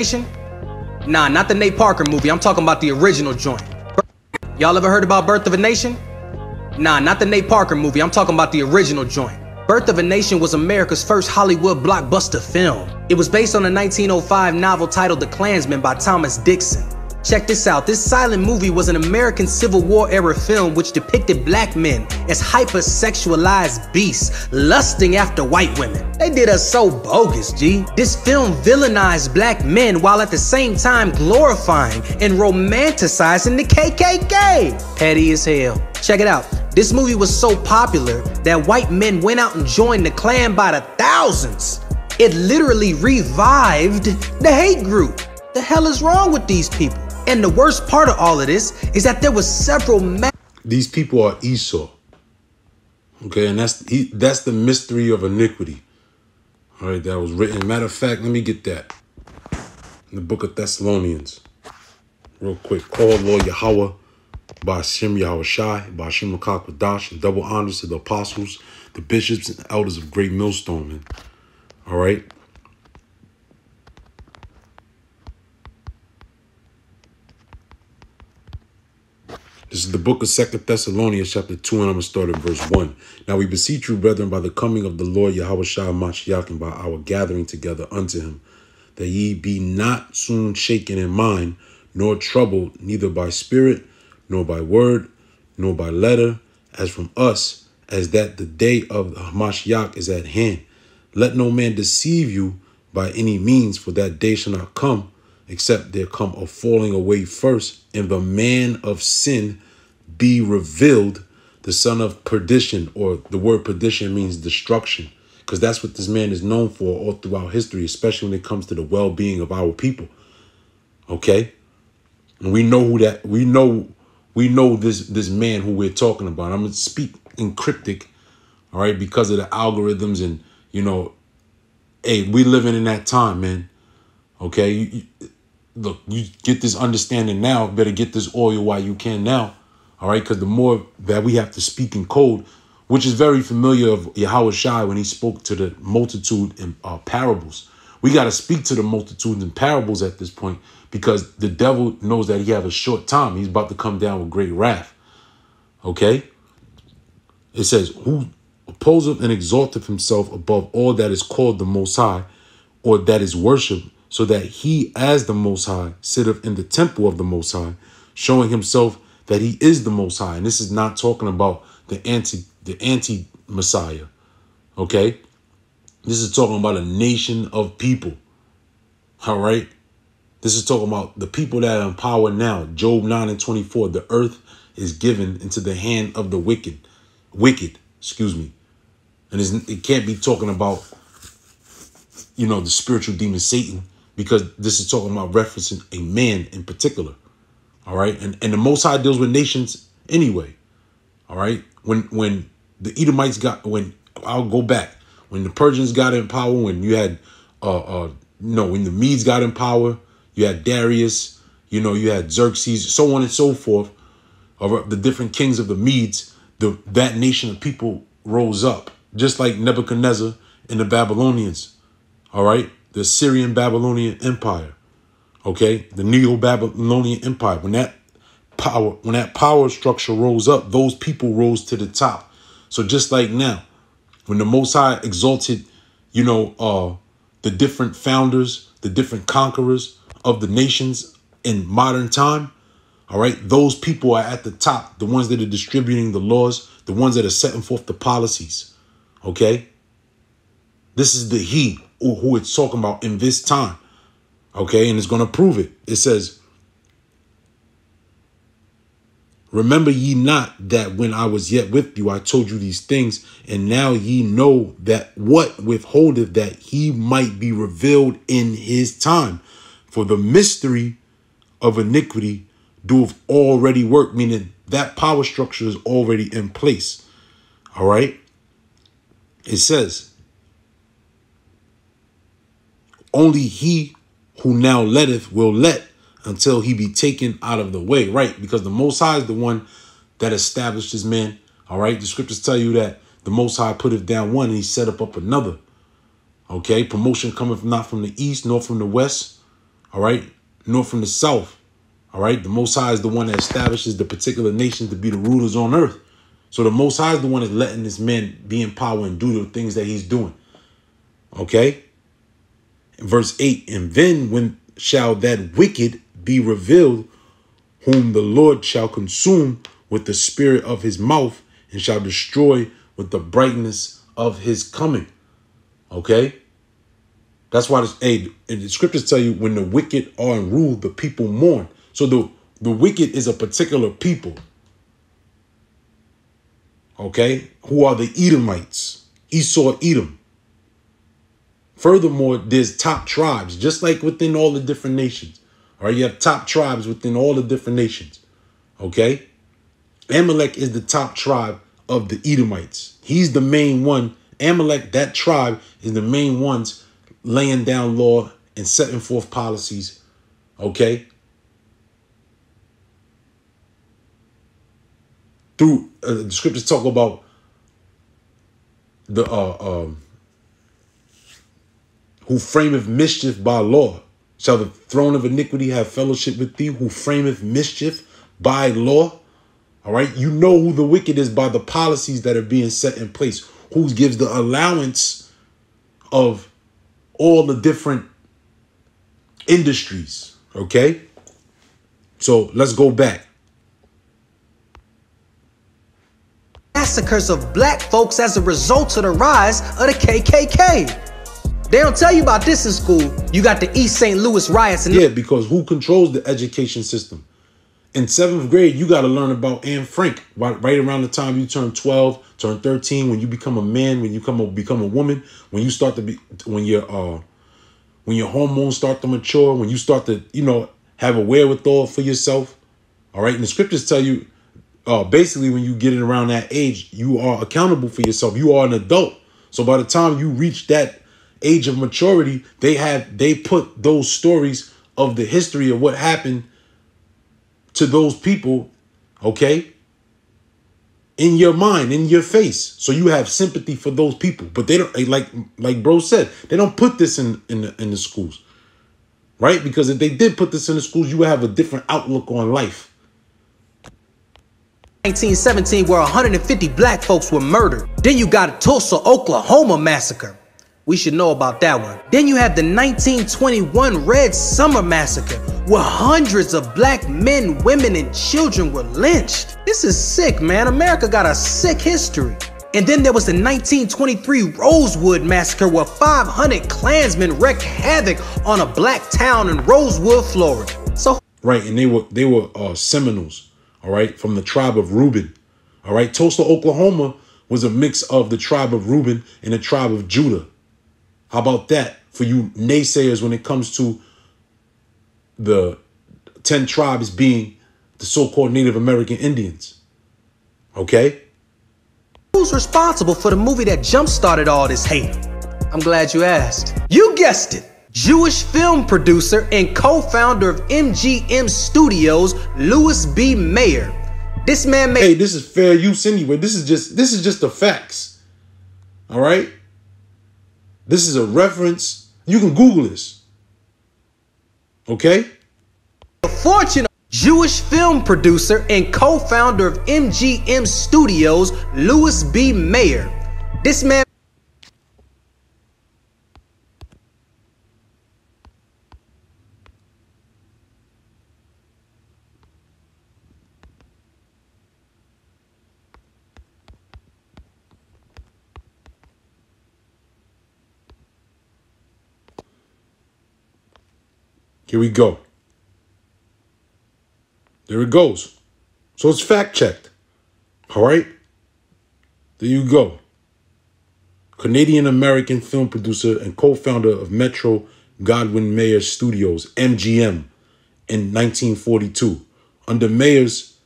Nation? Nah, not the Nate Parker movie. I'm talking about the original joint. Y'all ever heard about Birth of a Nation? Nah, not the Nate Parker movie. I'm talking about the original joint. Birth of a Nation was America's first Hollywood blockbuster film. It was based on a 1905 novel titled The Klansman by Thomas Dixon. Check this out. This silent movie was an American Civil War era film which depicted black men as hypersexualized beasts lusting after white women. They did us so bogus, G. This film villainized black men while at the same time glorifying and romanticizing the KKK. Petty as hell. Check it out. This movie was so popular that white men went out and joined the Klan by the thousands. It literally revived the hate group. The hell is wrong with these people? And the worst part of all of this is that there was several These people are Esau. Okay, and that's the mystery of iniquity. All right, that was written. Matter of fact, let me get that. In the book of Thessalonians. Real quick. Call Lord Yahweh, Ba'ashem Yahweh Shai, Ba'ashem Makak and double honors to the apostles, the bishops and elders of Great Millstone, man. All right. This is the book of 2 Thessalonians, chapter 2, and I'm going to start at verse 1. Now we beseech you, brethren, by the coming of the Lord Yahweh Shai Mashiach, and by our gathering together unto him, that ye be not soon shaken in mind, nor troubled, neither by spirit, nor by word, nor by letter, as from us, as that the day of the Mashiach is at hand. Let no man deceive you by any means, for that day shall not come, except there come a falling away first, and the man of sin be revealed, the son of perdition, or the word perdition means destruction, because that's what this man is known for all throughout history, especially when it comes to the well-being of our people. Okay? And we know who that, we know this man who we're talking about. I'm going to speak in cryptic, all right, because of the algorithms and, you know, hey, we living in that time, man. Okay? Look, you get this understanding now, better get this oil while you can now. All right, because the more that we have to speak in code, which is very familiar of Yahweh Shai when he spoke to the multitude in parables. We got to speak to the multitude in parables at this point because the devil knows that he has a short time. He's about to come down with great wrath. Okay. It says, who opposeth and exalteth himself above all that is called the Most High, or that is worshipped, so that he as the Most High sitteth in the temple of the Most High, showing himself that he is the Most High. And this is not talking about the anti-Messiah. Okay. This is talking about a nation of people. All right. This is talking about the people that are in power now. Job 9:24. The earth is given into the hand of the wicked, excuse me. And it can't be talking about, you know, the spiritual demon Satan, because this is talking about referencing a man in particular. All right. And the Most High deals with nations anyway. All right. When the Edomites I'll go back, when the Persians got in power, when you had, when the Medes got in power, you had Darius, you know, you had Xerxes, so on and so forth, or the different kings of the Medes, that nation of people rose up, just like Nebuchadnezzar and the Babylonians. All right. The Syrian Babylonian Empire. Okay. The Neo-Babylonian Empire. When that power structure rose up, those people rose to the top. So just like now, when the Most High exalted, you know, the different founders, the different conquerors of the nations in modern time, all right, those people are at the top, the ones that are distributing the laws, the ones that are setting forth the policies. Okay. This is the he who it's talking about in this time. Okay. And it's going to prove it. It says, remember ye not that when I was yet with you, I told you these things, and now ye know that what withholdeth that he might be revealed in his time. For the mystery of iniquity doeth already work, meaning that power structure is already in place. All right. It says, only he who now letteth will let until he be taken out of the way. Right. Because the Most High is the one that established his man. All right. The scriptures tell you that the Most High putteth down one and he set up another. OK. Promotion cometh not from the east nor from the west. all right, nor from the south, all right. The Most High is the one that establishes the particular nation to be the rulers on earth. So the Most High is the one that's letting this man be in power and do the things that he's doing. Okay. Verse 8, and then when shall that wicked be revealed, whom the Lord shall consume with the spirit of his mouth and shall destroy with the brightness of his coming. Okay. That's why the scriptures tell you when the wicked are in rule, the people mourn. So the wicked is a particular people. Okay. Who are the Edomites? Esau, Edom. Furthermore, there's top tribes, just like within all the different nations. All right, you have top tribes within all the different nations. Okay. Amalek is the top tribe of the Edomites. He's the main one. Amalek, that tribe, is the main ones laying down law and setting forth policies. Okay. Through the scriptures talk about the who frameth mischief by law. Shall the throne of iniquity have fellowship with thee, who frameth mischief by law? All right. You know who the wicked is by the policies that are being set in place. Who gives the allowance of all the different industries. Okay. So let's go back. Massacres of black folks as a result of the rise of the KKK. They don't tell you about this in school. You got the East St. Louis riots. Yeah, because who controls the education system? In 7th grade, you got to learn about Anne Frank right around the time you turn 12, turn 13, when you become a man, when you become a woman, when you start to be, when your hormones start to mature, when you start to, have a wherewithal for yourself. All right. And the scriptures tell you, basically, when you get in around that age, you are accountable for yourself. You are an adult. So by the time you reach that age of maturity, they put those stories of the history of what happened to those people, okay, in your mind, in your face. So you have sympathy for those people. But they don't, like bro said, they don't put this in the schools, right? Because if they did put this in the schools, you would have a different outlook on life. 1917, where 150 black folks were murdered. Then you got a Tulsa, Oklahoma massacre. We should know about that one. Then you have the 1921 Red Summer Massacre, where hundreds of black men, women, and children were lynched. This is sick, man. America got a sick history. And then there was the 1923 Rosewood Massacre, where 500 Klansmen wreaked havoc on a black town in Rosewood, Florida. So right, and they were Seminoles, all right, from the tribe of Reuben. All right, Tulsa, Oklahoma was a mix of the tribe of Reuben and the tribe of Judah. How about that for you naysayers when it comes to the 10 tribes being the so-called Native American Indians? Okay. Who's responsible for the movie that jump-started all this hate? I'm glad you asked. You guessed it. Jewish film producer and co-founder of MGM Studios, Louis B. Mayer. This man made— Hey, this is fair use anyway. This is just the facts. All right. This is a reference. You can Google this. Okay? a fortune. Jewish film producer and co-founder of MGM Studios, Louis B. Mayer. This man— Here we go. There it goes. So it's fact checked. All right. There you go. Canadian-American film producer and co-founder of Metro Goldwyn Mayer Studios, MGM, in 1942. Under Mayer's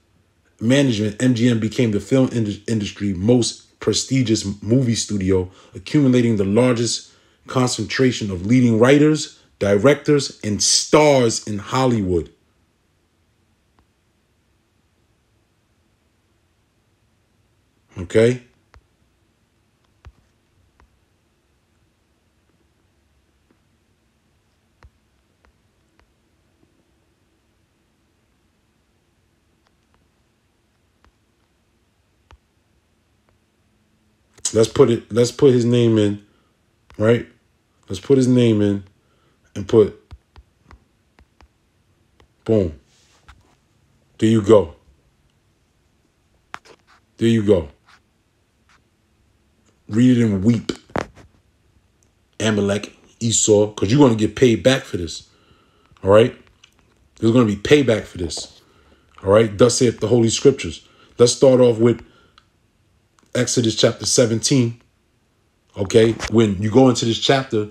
management, MGM became the film industry's most prestigious movie studio, accumulating the largest concentration of leading writers, directors, and stars in Hollywood. Okay? Let's put his name in, right? Let's put his name in and put, boom. There you go. There you go. Read it and weep. Amalek, Esau, because you're going to get paid back for this. All right? There's going to be payback for this. All right? Thus saith the Holy Scriptures. Let's start off with Exodus chapter 17. Okay? When you go into this chapter,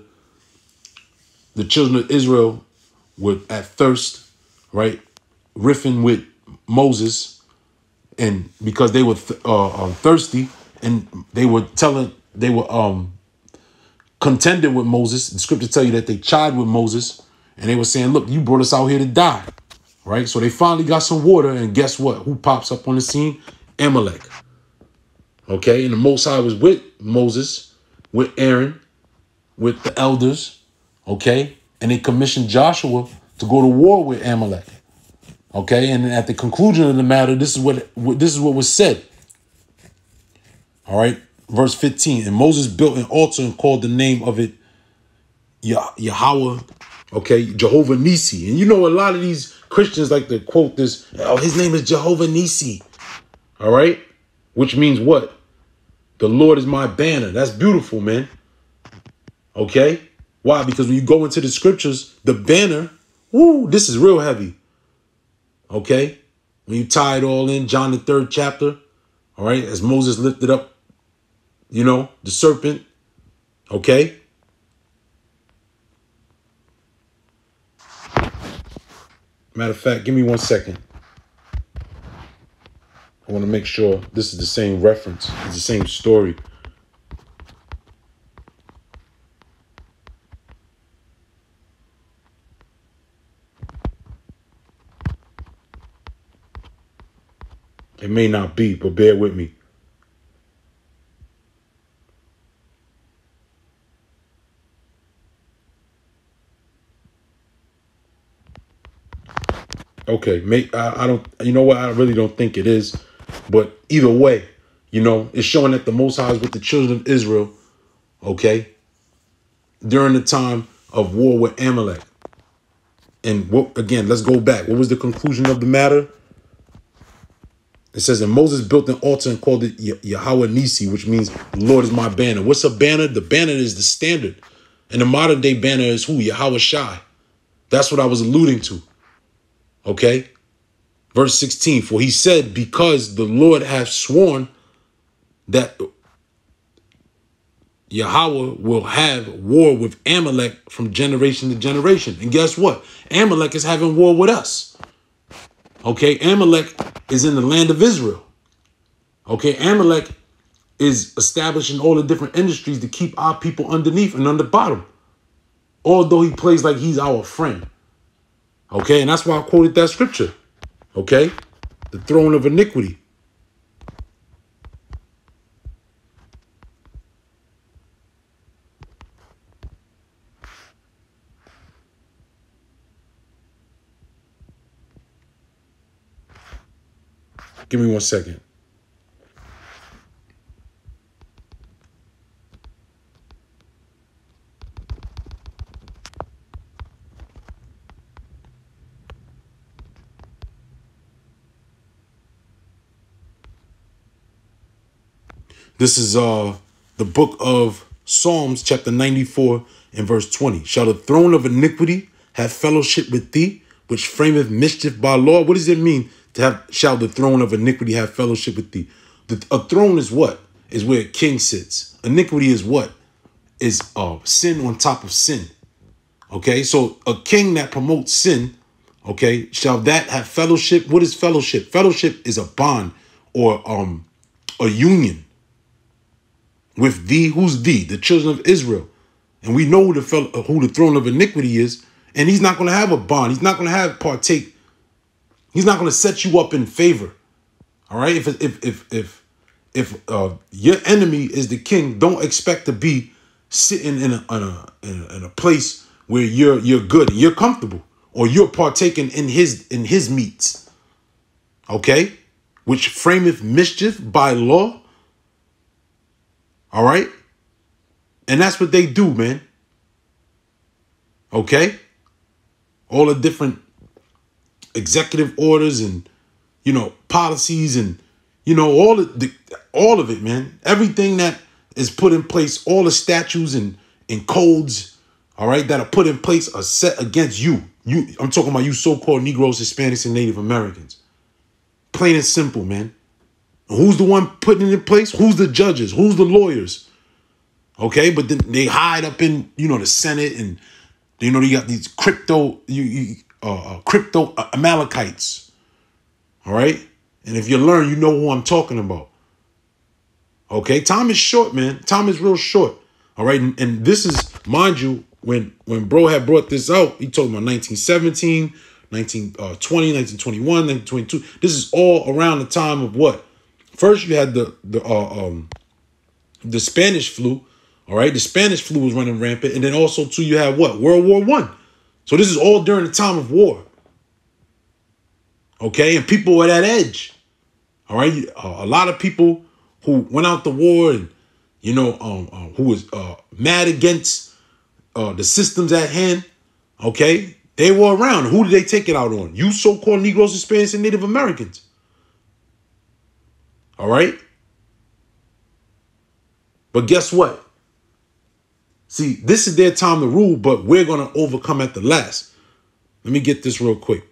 the children of Israel were at thirst, right? Riffing with Moses, and because they were thirsty, and they were contending with Moses. The scripture tell you that they chided with Moses, and they were saying, look, you brought us out here to die, right? So they finally got some water, and guess what? Who pops up on the scene? Amalek. Okay, and the Most High was with Moses, with Aaron, with the elders, okay? And they commissioned Joshua to go to war with Amalek. Okay, and at the conclusion of the matter, this is what was said. All right, verse 15. And Moses built an altar and called the name of it Yahweh, okay, Jehovah Nisi. And you know, a lot of these Christians like to quote this, oh, his name is Jehovah Nisi. All right, which means what? The Lord is my banner. That's beautiful, man. Okay, why? Because when you go into the scriptures, the banner, woo, this is real heavy. Okay, when you tie it all in, John the 3rd chapter, all right, as Moses lifted up, you know, the serpent, okay. Matter of fact, give me 1 second. I want to make sure this is the same reference, it's the same story. It may not be, but bear with me. Okay, I don't, you know what? I really don't think it is. But either way, you know, it's showing that the Most High is with the children of Israel, okay, during the time of war with Amalek. And what, again, let's go back. What was the conclusion of the matter? It says, and Moses built an altar and called it Yahweh Nisi, which means the Lord is my banner. What's a banner? The banner is the standard. And the modern day banner is who? Yahweh Shai. That's what I was alluding to. Okay. Verse 16, for he said, because the Lord hath sworn that Yahweh will have war with Amalek from generation to generation. And guess what? Amalek is having war with us. Okay, Amalek is in the land of Israel. Okay, Amalek is establishing all the different industries to keep our people underneath and under bottom. Although he plays like he's our friend. Okay, and that's why I quoted that scripture. Okay, the throne of iniquity. Give me 1 second. This is the book of Psalms, chapter 94 and verse 20. Shall the throne of iniquity have fellowship with thee, which frameth mischief by law? What does it mean to have, shall the throne of iniquity have fellowship with thee? A throne is what? Is where a king sits. Iniquity is what? Is sin on top of sin. Okay, so a king that promotes sin, okay, shall that have fellowship? What is fellowship? Fellowship is a bond or a union with thee. Who's thee? The children of Israel. And we know who the throne of iniquity is. And he's not going to have a bond. He's not going to have partake. He's not going to set you up in favor. All right. If your enemy is the king, don't expect to be sitting in a place where you're good and you're comfortable, or you're partaking in his meats. Okay, which frameth mischief by law. All right. And that's what they do, man. Okay. All the different executive orders and, policies and, all of it, man. Everything that is put in place, all the statutes and codes, all right, that are put in place are set against you. I'm talking about you so-called Negroes, Hispanics, and Native Americans. Plain and simple, man. Who's the one putting it in place? Who's the judges? Who's the lawyers? Okay, but then they hide up in, the Senate, and you got these crypto Amalekites. All right, and if you learn, you know who I'm talking about. Okay, time is short, man. Time is real short. All right, and this is, mind you, when bro had brought this out, he told about 1917, 1920, 1921, 1922. This is all around the time of what? First, you had the Spanish flu. All right, the Spanish flu was running rampant, and then also too, you had what? World War I. So this is all during the time of war. Okay, and people were at edge. All right, a lot of people who went out to war and who was mad against the systems at hand. Okay, they were around. Who did they take it out on? You so-called Negroes, Hispanics, and Native Americans. All right. But guess what? See, this is their time to rule, but we're going to overcome at the last. Let me get this real quick.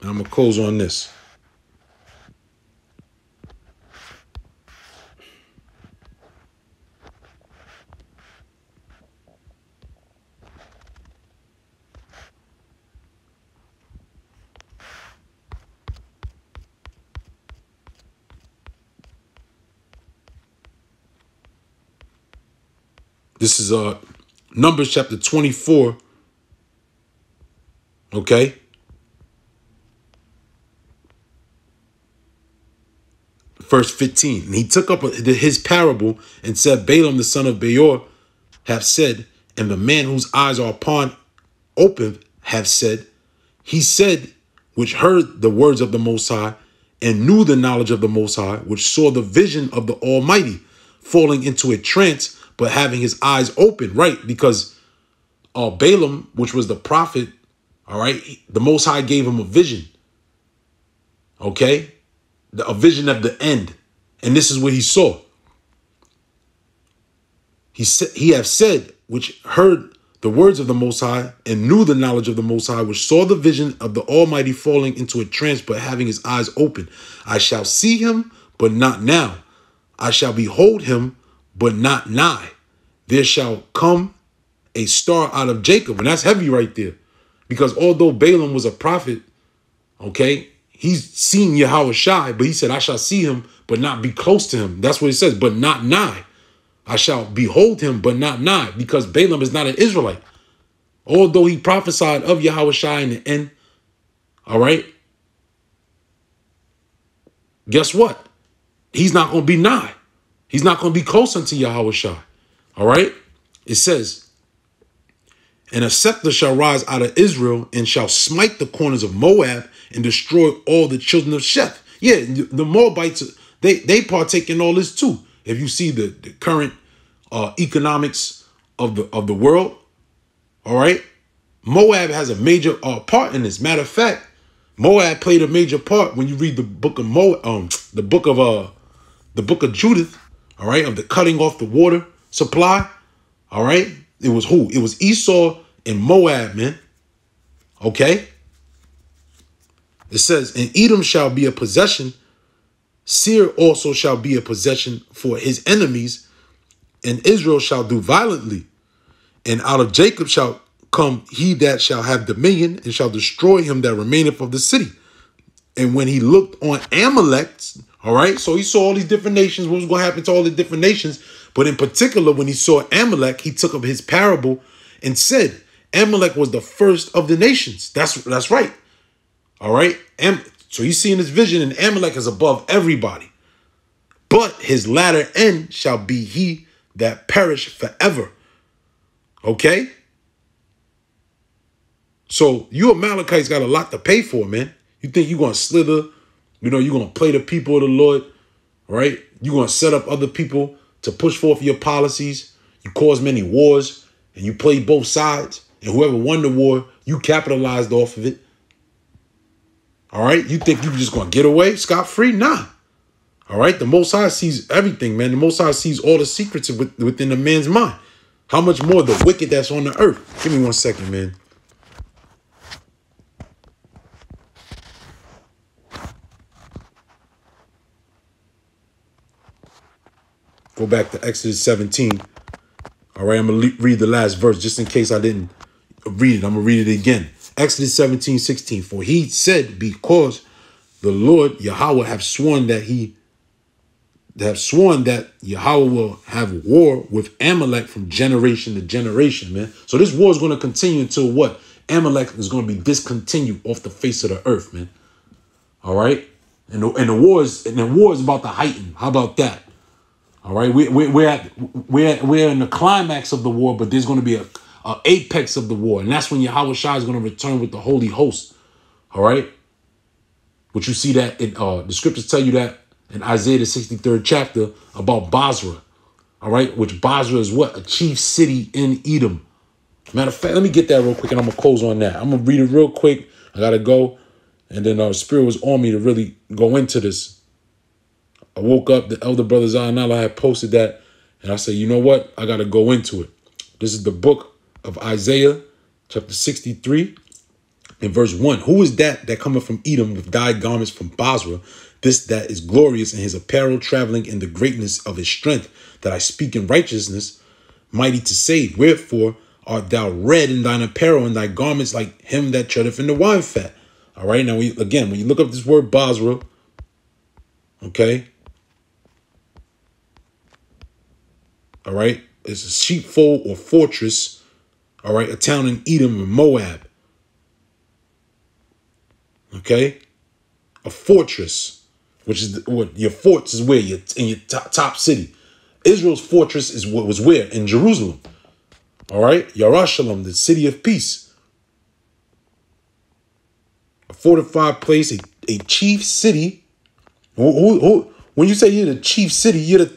And I'm going to close on this. This is Numbers chapter 24. Okay. Verse 15. And he took up his parable and said, Balaam the son of Beor have said, and the man whose eyes are upon open have said, he said, which heard the words of the Most High and knew the knowledge of the Most High, which saw the vision of the Almighty, falling into a trance, but having his eyes open, right? Because Balaam, which was the prophet, all right, the Most High gave him a vision, okay? A vision of the end. And this is what he saw. He have said, which heard the words of the Most High and knew the knowledge of the Most High, which saw the vision of the Almighty falling into a trance, but having his eyes open. I shall see him, but not now. I shall behold him, but not nigh. There shall come a star out of Jacob. And that's heavy right there. Because although Balaam was a prophet, okay, he's seen Yahushua, but he said, I shall see him, but not be close to him. That's what it says, but not nigh. I shall behold him, but not nigh, because Balaam is not an Israelite. Although he prophesied of Yahushua in the end, all right, guess what? He's not going to be nigh. He's not going to be close unto Yahushua. All right? It says, and a scepter shall rise out of Israel and shall smite the corners of Moab and destroy all the children of Sheth. Yeah, the Moabites, they partake in all this too. If you see the current economics of the world, all right, Moab has a major part in this. Matter of fact, Moab played a major part when you read the book of the book of Judith, all right, of the cutting off the water supply. All right, it was who? It was Esau and Moab, man. Okay. It says, and Edom shall be a possession. Seir also shall be a possession for his enemies, and Israel shall do violently. And out of Jacob shall come he that shall have dominion, and shall destroy him that remaineth of the city. And when he looked on Amalek, all right, so he saw all these different nations, what was going to happen to all the different nations. But in particular, when he saw Amalek, he took up his parable and said, Amalek was the first of the nations. That's right. All right. So he's seeing this vision, and Amalek is above everybody. But his latter end shall be he that perish forever. Okay. So you Amalekites got a lot to pay for, man. You think you're going to slither, you're going to play the people of the Lord, right? You're going to set up other people to push forth your policies. You cause many wars and you play both sides. And whoever won the war, you capitalized off of it. All right? You think you're just going to get away scot-free? Nah. All right? The Most High sees everything, man. The Most High sees all the secrets within the man's mind. How much more the wicked that's on the earth? Give me 1 second, man. Go back to Exodus 17. All right, I'm going to read the last verse just in case I didn't read it. I'm going to read it again. Exodus 17:16. For he said, because the Lord Yahweh have sworn that Yahweh will have war with Amalek from generation to generation, man. So this war is going to continue until what? Amalek is going to be discontinued off the face of the earth, man. All right? And the war is about to heighten. How about that? All right, we're in the climax of the war, but there's going to be a apex of the war, and that's when Yahweh Shai is going to return with the holy host. All right, but you see that the scriptures tell you that in Isaiah the 63rd chapter about Basra. All right, which Basra is what? A chief city in Edom. Matter of fact, let me get that real quick, and I'm gonna close on that. I'm gonna read it real quick. I gotta go, and then our Spirit was on me to really go into this. I woke up, the elder brother Zayanala had posted that, and I said, you know what? I got to go into it. This is the book of Isaiah, chapter 63, and verse 1. Who is that cometh from Edom with dyed garments from Basra? This that is glorious in his apparel, traveling in the greatness of his strength, that I speak in righteousness, mighty to save. Wherefore art thou red in thine apparel, and thy garments like him that treadeth in the wine fat. All right, now, when you look up this word Basra, okay, all right, it's a sheepfold or fortress, all right, a town in Edom and Moab. Okay, a fortress, which is what your forts is where you're in your top city. Israel's fortress is what was where? In Jerusalem. All right, Yerushalayim, the city of peace. A fortified place, a chief city. When you say you're the chief city, you're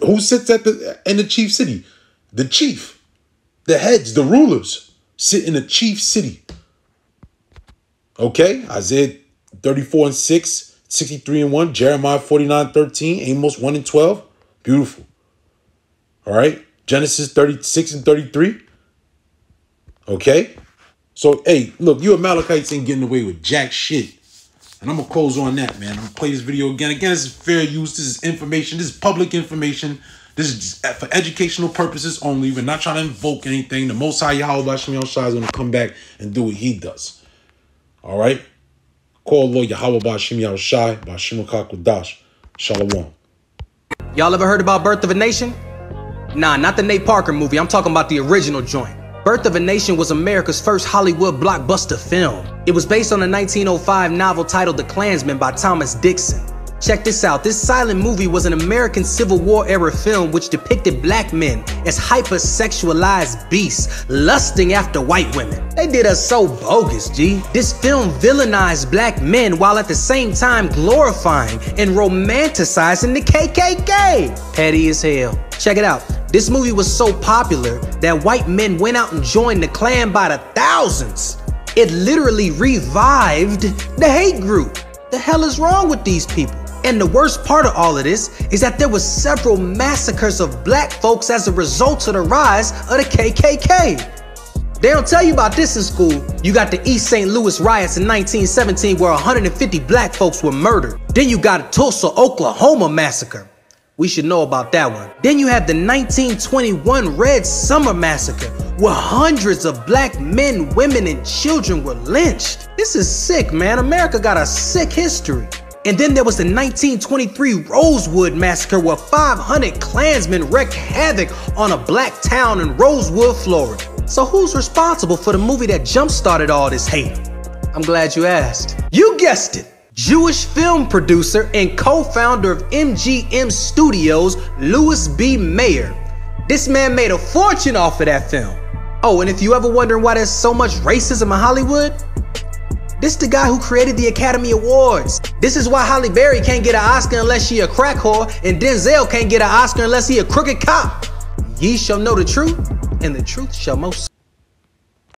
who sits in the chief city? The chief, the heads, the rulers sit in the chief city. Okay, Isaiah 34:6, 63:1, Jeremiah 49:13, Amos 1:12. Beautiful. All right, Genesis 36:33. Okay, so hey, look, you Amalekites ain't getting away with jack shit. And I'm going to close on that, man. I'm going to play this video again. Again, this is fair use. This is information. This is public information. This is just for educational purposes only. We're not trying to invoke anything. The Most High Yahweh Bashim Shai is going to come back and do what he does. All right? Call Lord Yahweh Bashim Shai, Bashim Kakudash. Shalom. Y'all ever heard about Birth of a Nation? Nah, not the Nate Parker movie. I'm talking about the original joint. Birth of a Nation was America's first Hollywood blockbuster film. It was based on a 1905 novel titled The Klansman by Thomas Dixon. Check this out. This silent movie was an American Civil War era film which depicted black men as hypersexualized beasts lusting after white women. They did us so bogus, G. This film villainized black men while at the same time glorifying and romanticizing the KKK. Petty as hell. Check it out. This movie was so popular that white men went out and joined the Klan by the thousands. It literally revived the hate group. The hell is wrong with these people? And the worst part of all of this is that there were several massacres of black folks as a result of the rise of the KKK. They don't tell you about this in school. You got the East St. Louis riots in 1917 where 150 black folks were murdered. Then you got a Tulsa, Oklahoma massacre. We should know about that one. Then you have the 1921 Red Summer Massacre, where hundreds of black men, women, and children were lynched. This is sick, man. America got a sick history. And then there was the 1923 Rosewood Massacre, where 500 Klansmen wreaked havoc on a black town in Rosewood, Florida. So who's responsible for the movie that jump-started all this hate? I'm glad you asked. You guessed it. Jewish film producer and co-founder of MGM Studios, Louis B. Mayer. This man made a fortune off of that film. Oh, and if you ever wondering why there's so much racism in Hollywood, this the guy who created the Academy Awards. This is why Halle Berry can't get an Oscar unless she a crack whore, and Denzel can't get an Oscar unless he a crooked cop. Ye shall know the truth, and the truth shall most